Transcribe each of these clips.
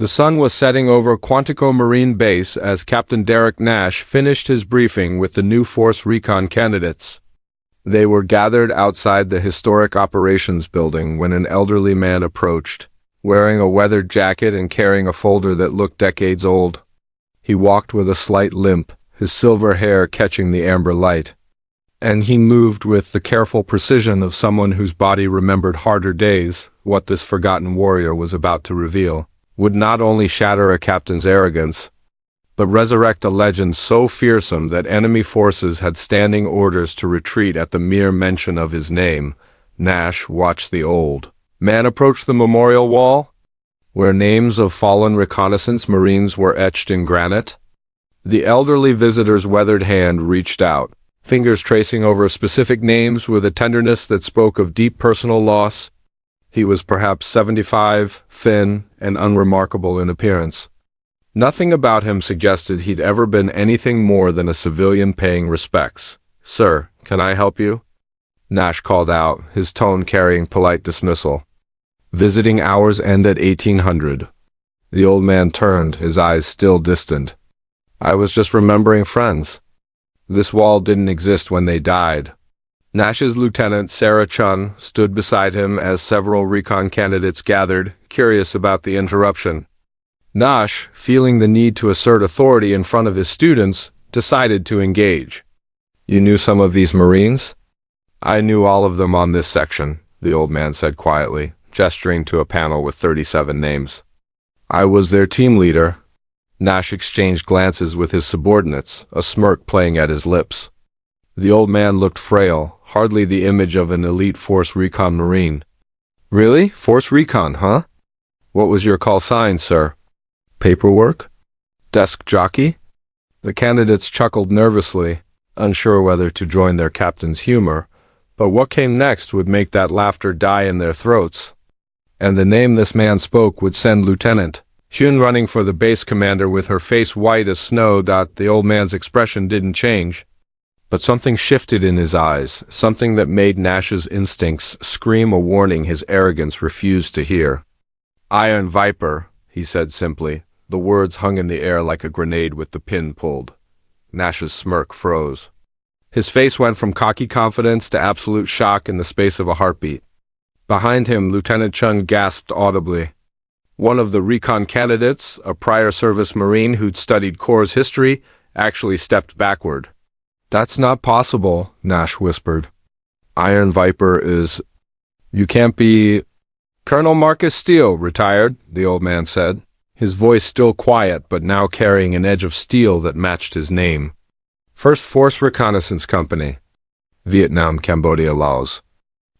The sun was setting over Quantico Marine Base as Captain Derek Nash finished his briefing with the new Force Recon candidates. They were gathered outside the historic operations building when an elderly man approached, wearing a weathered jacket and carrying a folder that looked decades old. He walked with a slight limp, his silver hair catching the amber light. And he moved with the careful precision of someone whose body remembered harder days. What this forgotten warrior was about to reveal would not only shatter a captain's arrogance, but resurrect a legend so fearsome that enemy forces had standing orders to retreat at the mere mention of his name. Nash watched the old man approach the memorial wall, where names of fallen reconnaissance Marines were etched in granite. The elderly visitor's weathered hand reached out, fingers tracing over specific names with a tenderness that spoke of deep personal loss. He was perhaps 75, thin, and unremarkable in appearance. Nothing about him suggested he'd ever been anything more than a civilian paying respects. "Sir, can I help you?" Nash called out, his tone carrying polite dismissal. "Visiting hours end at 1800. The old man turned, his eyes still distant. "I was just remembering friends. This wall didn't exist when they died." Nash's lieutenant, Sarah Chun, stood beside him as several recon candidates gathered, curious about the interruption. Nash, feeling the need to assert authority in front of his students, decided to engage. "You knew some of these Marines?" "I knew all of them on this section," the old man said quietly, gesturing to a panel with 37 names. "I was their team leader." Nash exchanged glances with his subordinates, a smirk playing at his lips. The old man looked frail, hardly the image of an elite Force Recon Marine. "Really? Force Recon, huh? What was your call sign, sir?" "Paperwork? Desk jockey?" The candidates chuckled nervously, unsure whether to join their captain's humor, but what came next would make that laughter die in their throats. And the name this man spoke would send Lieutenant Shun running for the base commander with her face white as snow. The old man's expression didn't change, but something shifted in his eyes, something that made Nash's instincts scream a warning his arrogance refused to hear. "Iron Viper," he said simply. The words hung in the air like a grenade with the pin pulled. Nash's smirk froze. His face went from cocky confidence to absolute shock in the space of a heartbeat. Behind him, Lieutenant Chun gasped audibly. One of the recon candidates, a prior service Marine who'd studied Corps' history, actually stepped backward. "That's not possible," Nash whispered. "Iron Viper is... You can't be..." "Colonel Marcus Steele, retired," the old man said, his voice still quiet but now carrying an edge of steel that matched his name. "First Force Reconnaissance Company. Vietnam, Cambodia, Laos.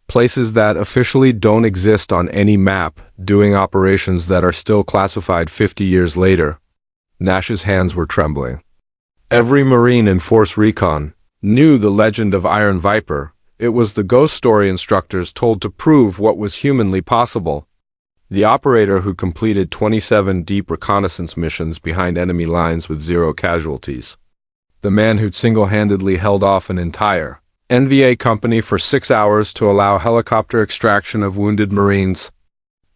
Places that officially don't exist on any map, doing operations that are still classified 50 years later." Nash's hands were trembling. Every Marine in Force Recon knew the legend of Iron Viper. It was the ghost story instructors told to prove what was humanly possible. The operator who completed 27 deep reconnaissance missions behind enemy lines with 0 casualties. The man who'd single-handedly held off an entire NVA company for 6 hours to allow helicopter extraction of wounded Marines.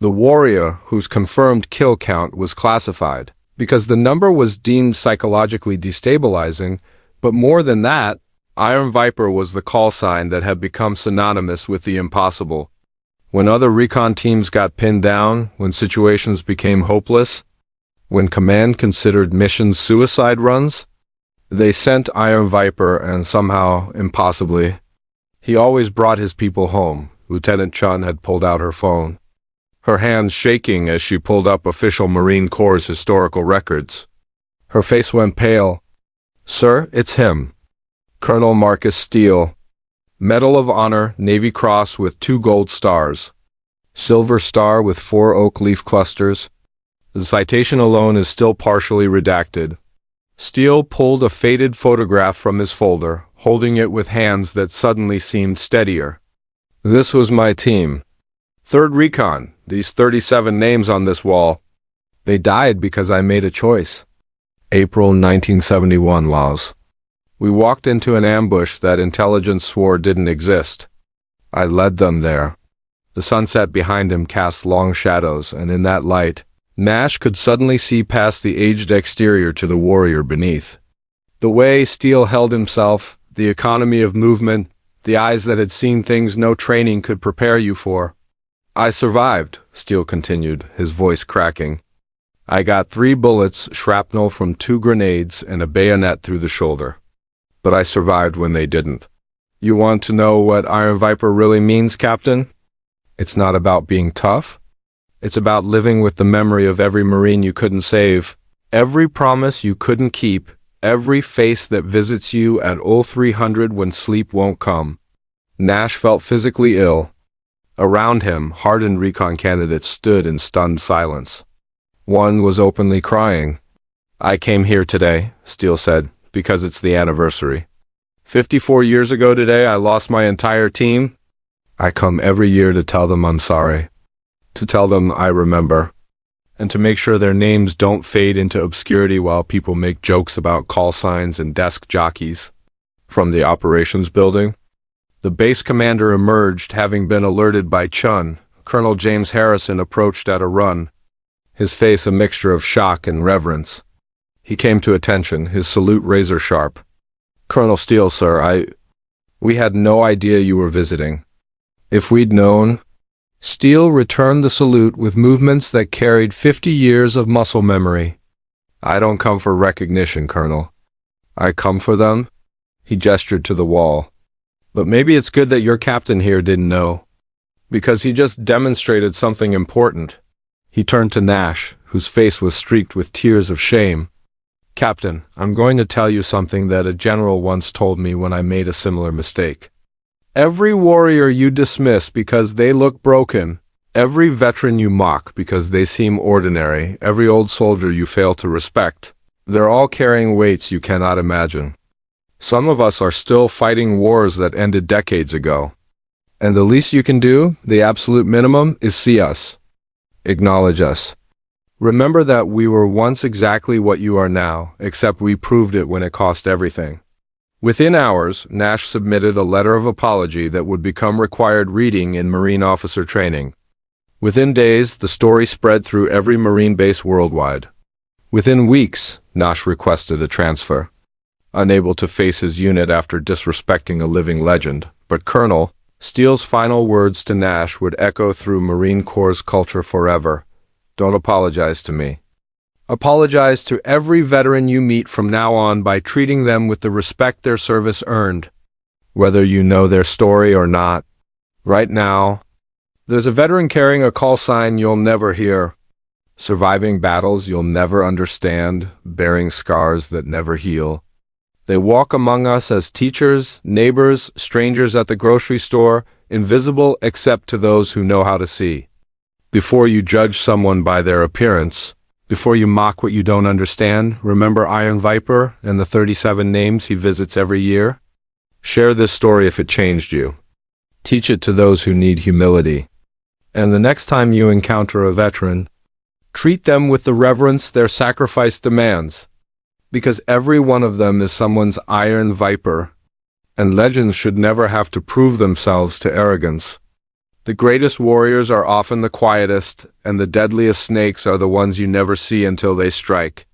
The warrior whose confirmed kill count was classified, because the number was deemed psychologically destabilizing, but more than that, Iron Viper was the call sign that had become synonymous with the impossible. When other recon teams got pinned down, when situations became hopeless, when command considered missions suicide runs, they sent Iron Viper, and somehow, impossibly, he always brought his people home. Lieutenant Chun had pulled out her phone, her hands shaking as she pulled up official Marine Corps' historical records. Her face went pale. "Sir, it's him. Colonel Marcus Steele. Medal of Honor, Navy Cross with 2 gold stars. Silver Star with 4 oak leaf clusters. The citation alone is still partially redacted." Steele pulled a faded photograph from his folder, holding it with hands that suddenly seemed steadier. "This was my team. 3rd Recon, these 37 names on this wall. They died because I made a choice. April 1971, Laos. We walked into an ambush that intelligence swore didn't exist. I led them there." The sunset behind him cast long shadows, and in that light, Nash could suddenly see past the aged exterior to the warrior beneath. The way Steele held himself, the economy of movement, the eyes that had seen things no training could prepare you for. "I survived," Steele continued, his voice cracking. "I got 3 bullets, shrapnel from 2 grenades, and a bayonet through the shoulder. But I survived when they didn't. You want to know what Iron Viper really means, Captain? It's not about being tough. It's about living with the memory of every Marine you couldn't save, every promise you couldn't keep, every face that visits you at 0300 when sleep won't come." Nash felt physically ill. Around him, hardened recon candidates stood in stunned silence. One was openly crying. "I came here today," Steele said, "because it's the anniversary. 54 years ago today, I lost my entire team. I come every year to tell them I'm sorry, to tell them I remember, and to make sure their names don't fade into obscurity while people make jokes about call signs and desk jockeys." From the operations building, the base commander emerged, having been alerted by Chun. Colonel James Harrison approached at a run, his face a mixture of shock and reverence. He came to attention, his salute razor sharp. "Colonel Steele, sir, we had no idea you were visiting. If we'd known..." Steele returned the salute with movements that carried 50 years of muscle memory. "I don't come for recognition, Colonel. I come for them." He gestured to the wall. "But maybe it's good that your captain here didn't know, because he just demonstrated something important." He turned to Nash, whose face was streaked with tears of shame. "Captain, I'm going to tell you something that a general once told me when I made a similar mistake. Every warrior you dismiss because they look broken, every veteran you mock because they seem ordinary, every old soldier you fail to respect, they're all carrying weights you cannot imagine. Some of us are still fighting wars that ended decades ago. And the least you can do, the absolute minimum, is see us. Acknowledge us. Remember that we were once exactly what you are now, except we proved it when it cost everything." Within hours, Nash submitted a letter of apology that would become required reading in Marine officer training. Within days, the story spread through every Marine base worldwide. Within weeks, Nash requested a transfer, unable to face his unit after disrespecting a living legend. But Colonel Steele's final words to Nash would echo through Marine Corps' culture forever. "Don't apologize to me. Apologize to every veteran you meet from now on by treating them with the respect their service earned, whether you know their story or not. Right now, there's a veteran carrying a call sign you'll never hear, surviving battles you'll never understand, bearing scars that never heal. They walk among us as teachers, neighbors, strangers at the grocery store, invisible except to those who know how to see. Before you judge someone by their appearance, before you mock what you don't understand, remember Iron Viper and the 37 names he visits every year? Share this story if it changed you. Teach it to those who need humility. And the next time you encounter a veteran, treat them with the reverence their sacrifice demands, because every one of them is someone's Iron Viper, and legends should never have to prove themselves to arrogance. The greatest warriors are often the quietest, and the deadliest snakes are the ones you never see until they strike.